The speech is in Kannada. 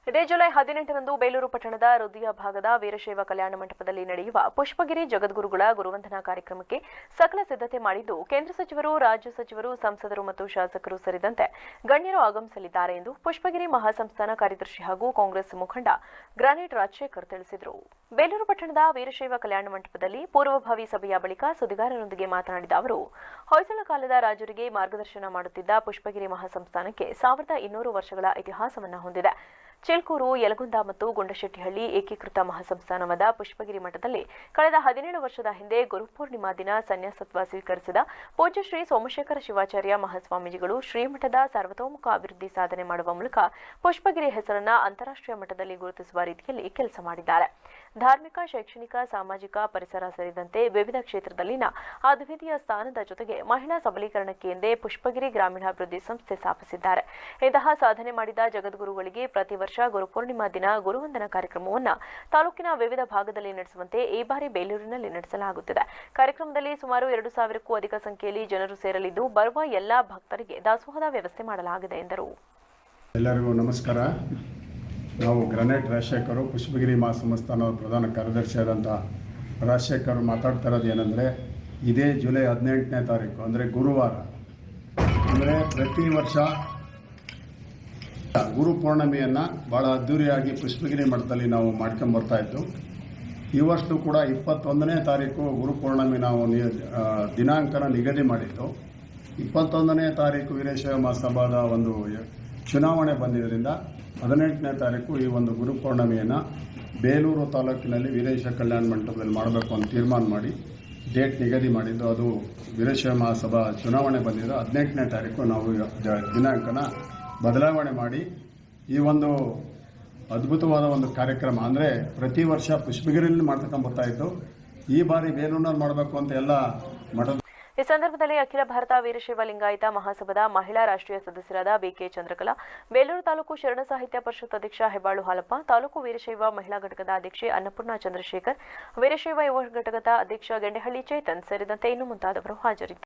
ಇದೇ ಜುಲೈ 18ರಂದು ಬೇಲೂರು ಪಟ್ಟಣದ ಹೃದಯ ಭಾಗದ ವೀರಶೈವ ಕಲ್ಯಾಣ ಮಂಟಪದಲ್ಲಿ ನಡೆಯುವ ಪುಷ್ಪಗಿರಿ ಜಗದ್ಗುರುಗಳ ಗುರುವಂದನಾ ಕಾರ್ಯಕ್ರಮಕ್ಕೆ ಸಕಲ ಸಿದ್ಧತೆ ಮಾಡಿದ್ದು ಕೇಂದ್ರ ಸಚಿವರು, ರಾಜ್ಯ ಸಚಿವರು, ಸಂಸದರು ಮತ್ತು ಶಾಸಕರು ಸೇರಿದಂತೆ ಗಣ್ಯರು ಆಗಮಿಸಲಿದ್ದಾರೆ ಎಂದು ಪುಷ್ಪಗಿರಿ ಮಹಾಸಂಸ್ಥಾನ ಕಾರ್ಯದರ್ಶಿ ಹಾಗೂ ಕಾಂಗ್ರೆಸ್ ಮುಖಂಡ ಗ್ರಾನೇಟ್ ರಾಜಶೇಖರ್ ತಿಳಿಸಿದರು. ಬೇಲೂರು ಪಟ್ಟಣದ ವೀರಶೈವ ಕಲ್ಯಾಣ ಮಂಟಪದಲ್ಲಿ ಪೂರ್ವಭಾವಿ ಸಭೆಯ ಬಳಿಕ ಸುದ್ದಿಗಾರರೊಂದಿಗೆ ಮಾತನಾಡಿದ ಅವರು, ಹೊಯ್ಸಳ ಕಾಲದ ರಾಜರಿಗೆ ಮಾರ್ಗದರ್ಶನ ಮಾಡುತ್ತಿದ್ದ ಪುಷ್ಪಗಿರಿ ಮಹಾಸಂಸ್ಥಾನಕ್ಕೆ 1200 ವರ್ಷಗಳ ಇತಿಹಾಸವನ್ನು ಹೊಂದಿದೆ. ಚಿಲ್ಕೂರು, ಯಲಗುಂದ ಮತ್ತು ಗುಂಡಶೆಟ್ಟಿಹಳ್ಳಿ ಏಕೀಕೃತ ಮಹಾಸಂಸ್ಥಾನವಾದ ಪುಷ್ಪಗಿರಿ ಮಠದಲ್ಲಿ ಕಳೆದ 17 ವರ್ಷದ ಹಿಂದೆ ಗುರುಪೂರ್ಣಿಮಾ ದಿನ ಸನ್ಯಾಸತ್ವ ಸ್ವೀಕರಿಸಿದ ಪೂಜ್ಯ ಶ್ರೀ ಸೋಮಶೇಖರ ಶಿವಾಚಾರ್ಯ ಮಹಾಸ್ವಾಮೀಜಿಗಳು ಶ್ರೀಮಠದ ಸರ್ವತೋಮುಖ ಅಭಿವೃದ್ಧಿ ಸಾಧನೆ ಮಾಡುವ ಮೂಲಕ ಪುಷ್ಪಗಿರಿ ಹೆಸರನ್ನ ಅಂತಾರಾಷ್ಟ್ರೀಯ ಮಟ್ಟದಲ್ಲಿ ಗುರುತಿಸುವ ರೀತಿಯಲ್ಲಿ ಕೆಲಸ ಮಾಡಿದ್ದಾರೆ. ಧಾರ್ಮಿಕ, ಶೈಕ್ಷಣಿಕ, ಸಾಮಾಜಿಕ, ಪರಿಸರ ಸೇರಿದಂತೆ ವಿವಿಧ ಕ್ಷೇತ್ರದಲ್ಲಿನ ಅದ್ವಿತೀಯ ಸ್ಥಾನದ ಜೊತೆಗೆ ಮಹಿಳಾ ಸಬಲೀಕರಣಕ್ಕೆ ಎಂದೇ ಪುಷ್ಪಗಿರಿ ಗ್ರಾಮೀಣಾಭಿವೃದ್ಧಿ ಸಂಸ್ಥೆ ಸ್ಥಾಪಿಸಿದ್ದಾರೆ. ಇಂತಹ ಸಾಧನೆ ಮಾಡಿದ ಜಗದ್ಗುರುಗಳಿಗೆ ಪ್ರತಿ ವರ್ಷ ಗುರುಪೂರ್ಣಿಮಾ ದಿನ ಗುರುವಂದನಾ ಕಾರ್ಯಕ್ರಮವನ್ನು ತಾಲೂಕಿನ ವಿವಿಧ ಭಾಗದಲ್ಲಿ ನಡೆಸುವಂತೆ ಈ ಬಾರಿ ಬೇಲೂರಿನಲ್ಲಿ ನಡೆಸಲಾಗುತ್ತಿದೆ. ಕಾರ್ಯಕ್ರಮದಲ್ಲಿ ಸುಮಾರು 2000ಕ್ಕೂ ಅಧಿಕ ಸಂಖ್ಯೆಯಲ್ಲಿ ಜನರು ಸೇರಲಿದ್ದು ಬರುವ ಎಲ್ಲಾ ಭಕ್ತರಿಗೆ ದಾಸೋಹದ ವ್ಯವಸ್ಥೆ ಮಾಡಲಾಗಿದೆ ಎಂದರು. ಎಲ್ಲರಿಗೂ ನಮಸ್ಕಾರ. ನಾವು ಗ್ರಾನೇಟ್ ರಾಜಶೇಖರ್, ಪುಷ್ಪಗಿರಿ ಮಹಾಸಂಸ್ಥಾನದ ಪ್ರಧಾನ ಕಾರ್ಯದರ್ಶಿಯಾದಂಥ ರಾಜಶೇಖರ್ ಮಾತಾಡ್ತಾ ಇರೋದು ಏನಂದರೆ, ಇದೇ ಜುಲೈ 18ನೇ ತಾರೀಕು ಅಂದರೆ ಗುರುವಾರ, ಅಂದರೆ ಪ್ರತಿ ವರ್ಷ ಗುರು ಪೂರ್ಣಿಮೆಯನ್ನು ಭಾಳ ಅದ್ದೂರಿಯಾಗಿ ಪುಷ್ಪಗಿರಿ ಮಠದಲ್ಲಿ ನಾವು ಮಾಡ್ಕೊಂಬರ್ತಾಯಿದ್ದು. ಈ ವರ್ಷ ಕೂಡ 21ನೇ ತಾರೀಕು ಗುರು ಪೂರ್ಣಿಮೆ ನಾವು ದಿನಾಂಕನ ನಿಗದಿ ಮಾಡಿದ್ದು. 21ನೇ ತಾರೀಕು ವೀರಶೈವ ಮಹಾಸಭಾದ ಒಂದು ಚುನಾವಣೆ ಬಂದಿದ್ದರಿಂದ 18ನೇ ತಾರೀಕು ಈ ಒಂದು ಗುರು ಪೂರ್ಣಿಮೆಯನ್ನು ಬೇಲೂರು ತಾಲೂಕಿನಲ್ಲಿ ವೀರಶೈವ ಕಲ್ಯಾಣ ಮಂಟಪದಲ್ಲಿ ಮಾಡಬೇಕು ಅಂತ ತೀರ್ಮಾನ ಮಾಡಿ ಡೇಟ್ ನಿಗದಿ ಮಾಡಿದ್ದು. ಅದು ವೀರಶೈವ ಮಹಾಸಭಾ ಚುನಾವಣೆ ಬಂದಿದ್ದು 18ನೇ ತಾರೀಕು ನಾವು ದಿನಾಂಕನ ಬದಲಾವಣೆ ಮಾಡಿ ಈ ಒಂದು ಅದ್ಭುತವಾದ ಒಂದು ಕಾರ್ಯಕ್ರಮ, ಅಂದರೆ ಪ್ರತಿ ವರ್ಷ ಪುಷ್ಪಗಿರಿಯಲ್ಲಿ ಮಾಡ್ತಕೊಂಡ್ಬರ್ತಾ ಇತ್ತು. ಈ ಬಾರಿ ಬೇಲೂರಿನಲ್ಲಿ ಮಾಡಬೇಕು ಅಂತ ಎಲ್ಲ ಮಠದ. ಈ ಸಂದರ್ಭದಲ್ಲಿ ಅಖಿಲ ಭಾರತ ವೀರಶೈವ ಲಿಂಗಾಯತ ಮಹಾಸಭಾದ ಮಹಿಳಾ ರಾಷ್ಟ್ರೀಯ ಸದಸ್ಯರಾದ ಬಿಕೆ ಚಂದ್ರಕಲಾ, ಬೇಲೂರು ತಾಲೂಕು ಶರಣ ಸಾಹಿತ್ಯ ಪರಿಷತ್ ಅಧ್ಯಕ್ಷ ಹೆಬ್ಬಾಳು ಹಾಲಪ್ಪ, ತಾಲೂಕು ವೀರಶೈವ ಮಹಿಳಾ ಘಟಕದ ಅಧ್ಯಕ್ಷೆ ಅನ್ನಪೂರ್ಣ ಚಂದ್ರಶೇಖರ್, ವೀರಶೈವ ಯುವ ಘಟಕದ ಅಧ್ಯಕ್ಷ ಗೆಂಡೆಹಳ್ಳಿ ಚೇತನ್ ಸೇರಿದಂತೆ ಇನ್ನು ಮುಂತಾದವರು ಹಾಜರಿದ್ದರು.